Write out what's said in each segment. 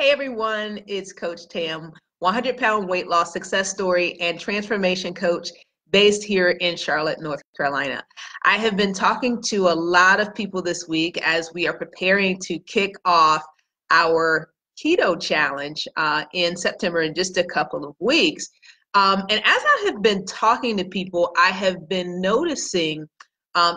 Hey everyone, it's Coach Tam, 100-pound weight loss success story and transformation coach based here in Charlotte, North Carolina. I have been talking to a lot of people this week as we are preparing to kick off our Keto Challenge in September in just a couple of weeks. And as I have been talking to people, I have been noticing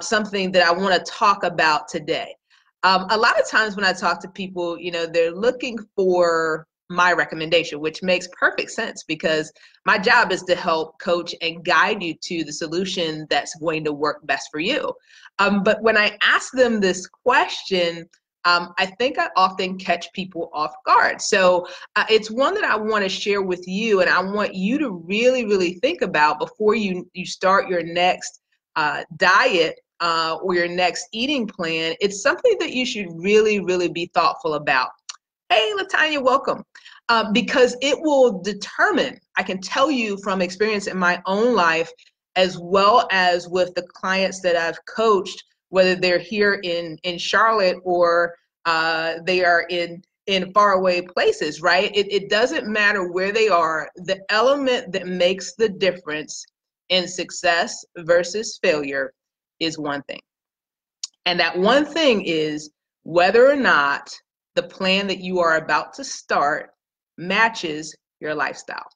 something that I want to talk about today. A lot of times when I talk to people, they're looking for my recommendation, which makes perfect sense because my job is to help coach and guide you to the solution that's going to work best for you. But when I ask them this question, I think I often catch people off guard. So it's one that I want to share with you, and I want you to really, really think about before you start your next diet or your next eating plan. It's something that you should really, really be thoughtful about. Hey, Latanya, welcome. Because it will determine, I can tell you from experience in my own life, as well as with the clients that I've coached, whether they're here in Charlotte or they are in faraway places, right? It doesn't matter where they are. The element that makes the difference in success versus failure is one thing. And that one thing is whether or not the plan that you are about to start matches your lifestyle.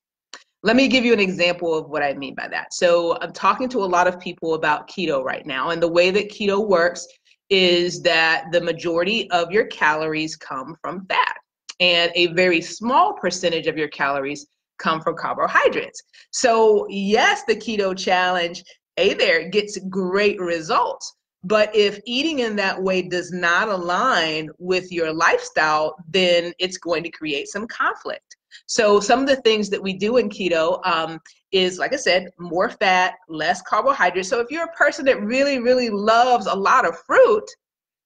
Let me give you an example of what I mean by that. So I'm talking to a lot of people about keto right now. And the way that keto works is that the majority of your calories come from fat, and a very small percentage of your calories come from carbohydrates. So yes, the keto challenge, hey there, gets great results. But if eating in that way does not align with your lifestyle, then it's going to create some conflict. So some of the things that we do in keto is, like I said, more fat, less carbohydrates. So if you're a person that really, really loves a lot of fruit,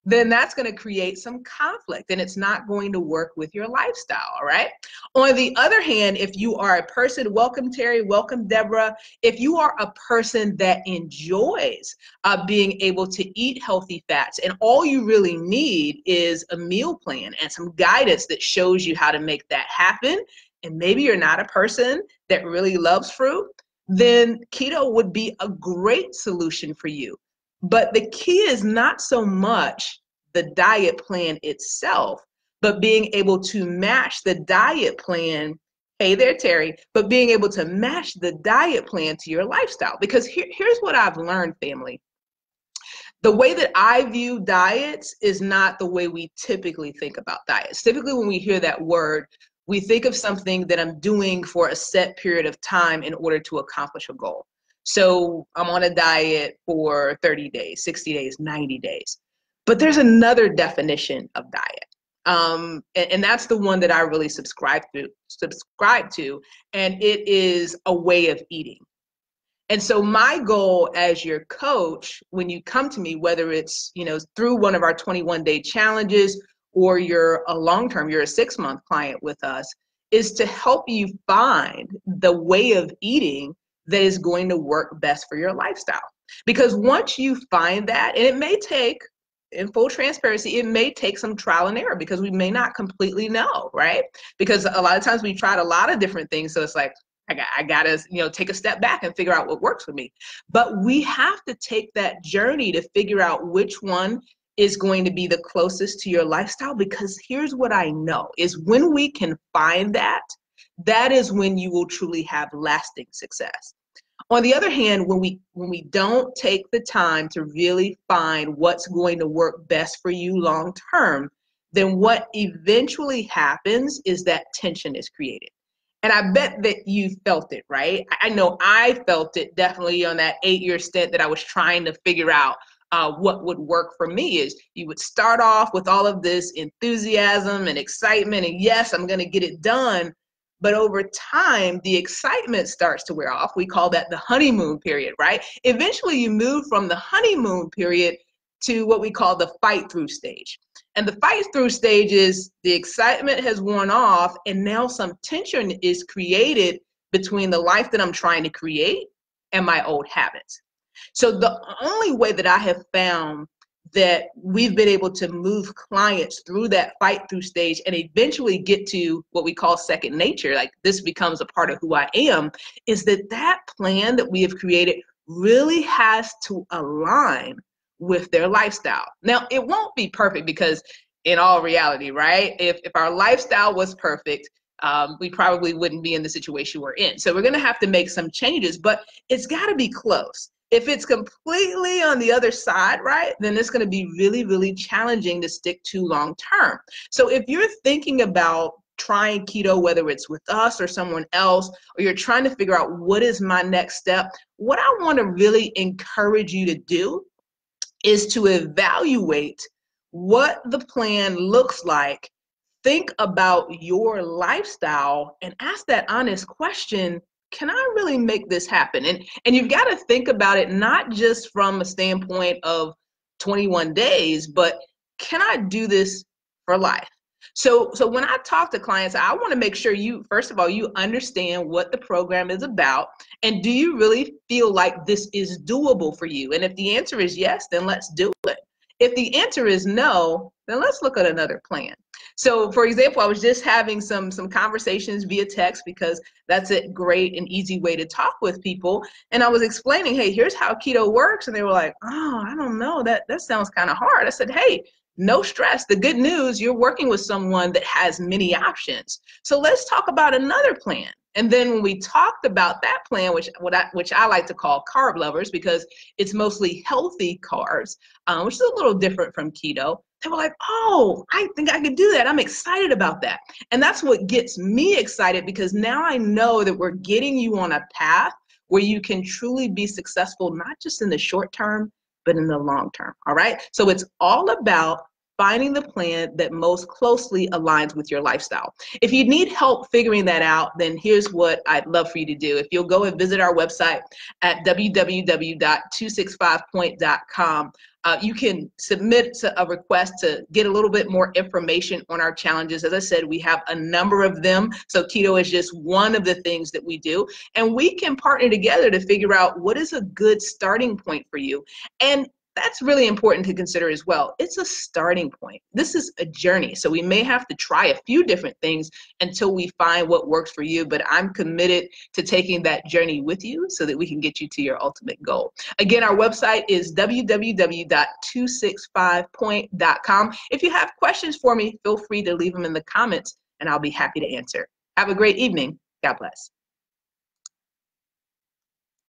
then that's going to create some conflict and it's not going to work with your lifestyle, all right? On the other hand, if you are a person, welcome Terry, welcome Deborah, if you are a person that enjoys being able to eat healthy fats and all you really need is a meal plan and some guidance that shows you how to make that happen, and maybe you're not a person that really loves fruit, then keto would be a great solution for you. But the key is not so much the diet plan itself, but being able to match the diet plan. Hey there, Terry, but being able to match the diet plan to your lifestyle. Because here's what I've learned, family. The way that I view diets is not the way we typically think about diets. Typically, when we hear that word, we think of something that I'm doing for a set period of time in order to accomplish a goal. So I'm on a diet for 30 days, 60 days, 90 days. But there's another definition of diet. And that's the one that I really subscribe to, and it is a way of eating. And so my goal as your coach, when you come to me, whether it's, through one of our 21-day challenges or you're a long-term, you're a 6-month client with us, is to help you find the way of eating that is going to work best for your lifestyle. Because once you find that, and it may take, in full transparency, it may take some trial and error because we may not completely know, right? Because a lot of times we tried a lot of different things. So it's like, I gotta, take a step back and figure out what works for me. But we have to take that journey to figure out which one is going to be the closest to your lifestyle. Because here's what I know is when we can find that, that is when you will truly have lasting success. On the other hand, when we don't take the time to really find what's going to work best for you long term, then what eventually happens is that tension is created. And I bet that you felt it, right? I know I felt it definitely on that 8-year stint that I was trying to figure out what would work for me. Is you would start off with all of this enthusiasm and excitement, and yes, I'm going to get it done. But over time, the excitement starts to wear off. We call that the honeymoon period, right? Eventually, you move from the honeymoon period to what we call the fight through stage. And the fight through stage is the excitement has worn off, and now some tension is created between the life that I'm trying to create and my old habits. So the only way that I have found that we've been able to move clients through that fight through stage and eventually get to what we call second nature, like this becomes a part of who I am, is that that plan that we have created really has to align with their lifestyle. Now, it won't be perfect because in all reality, right? If our lifestyle was perfect, we probably wouldn't be in the situation we're in. So we're going to have to make some changes, but it's got to be close. If it's completely on the other side, right, then it's going to be really, really challenging to stick to long term. So if you're thinking about trying keto, whether it's with us or someone else, or you're trying to figure out what is my next step, what I want to really encourage you to do is to evaluate what the plan looks like. Think about your lifestyle and ask that honest question, can I really make this happen? And you've got to think about it not just from a standpoint of 21 days, but can I do this for life? So when I talk to clients, I want to make sure you, first of all, you understand what the program is about, and do you really feel like this is doable for you? And if the answer is yes, then let's do it. If the answer is no, then let's look at another plan. So for example, I was just having some conversations via text because that's a great and easy way to talk with people. And I was explaining, hey, here's how keto works. And they were like, oh, I don't know, that sounds kind of hard. I said, hey, no stress. The good news, you're working with someone that has many options. So let's talk about another plan. And then when we talked about that plan, which I like to call carb lovers because it's mostly healthy carbs, which is a little different from keto, they were like, oh, I think I could do that. I'm excited about that. And that's what gets me excited because now I know that we're getting you on a path where you can truly be successful, not just in the short term, but in the long term. All right. So it's all about finding the plan that most closely aligns with your lifestyle. If you need help figuring that out, then here's what I'd love for you to do. If you'll go and visit our website at www.265point.com, you can submit a request to get a little bit more information on our challenges. As I said, we have a number of them. So keto is just one of the things that we do. And we can partner together to figure out what is a good starting point for you. And that's really important to consider as well. It's a starting point. This is a journey. So we may have to try a few different things until we find what works for you, but I'm committed to taking that journey with you so that we can get you to your ultimate goal. Again, our website is www.265point.com. If you have questions for me, feel free to leave them in the comments and I'll be happy to answer. Have a great evening. God bless.